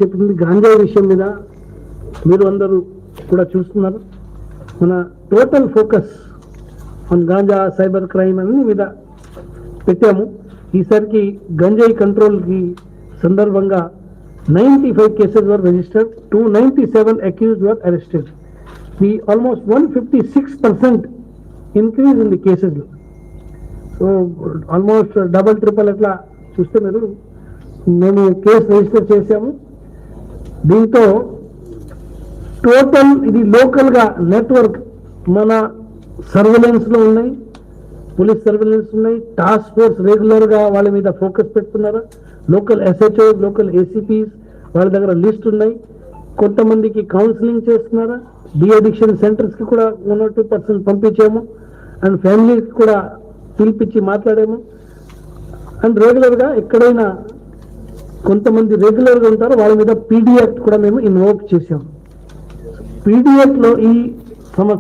చెప్పింది గాంజా విషయం మీద మీరు అందరూ కూడా చూస్తున్నారు. మన total focus on ganja cyber crime అన్ని మీద పెట్టాము. ఈసారికి గంజాయి కంట్రోల్కి సందర్భంగా 95 cases were registered, 297 accused were arrested. We almost 156% increase in the cases. So almost double triple అట్లా చూస్తే మీరు మేము కేసు రిజిస్టర్ చేసాము. దీంతో టోటల్ ఇది లోకల్గా నెట్వర్క్ మన సర్వేలెన్స్లో ఉన్నాయి, పోలీస్ సర్వేలెన్స్ ఉన్నాయి, టాస్క్ ఫోర్స్ రెగ్యులర్గా వాళ్ళ మీద ఫోకస్ పెడుతున్నారు. లోకల్ ఎస్హెచ్ఓ, లోకల్ ఏసీపీస్ వాళ్ళ దగ్గర లిస్ట్ ఉన్నాయి. కొంతమందికి కౌన్సిలింగ్ చేస్తున్నారు. డిఅడిక్షన్ సెంటర్స్కి కూడా 1 or 2% పంపించాము. అండ్ ఫ్యామిలీకి కూడా పిలిపించి మాట్లాడాము. అండ్ రెగ్యులర్గా ఎక్కడైనా కొంతమంది రెగ్యులర్గా ఉంటారో వాళ్ళ మీద పీడీ యాక్ట్ కూడా మేము ఇన్వోక్ చేసాము. పీడీ యాక్ట్లో ఈ సంవత్సరం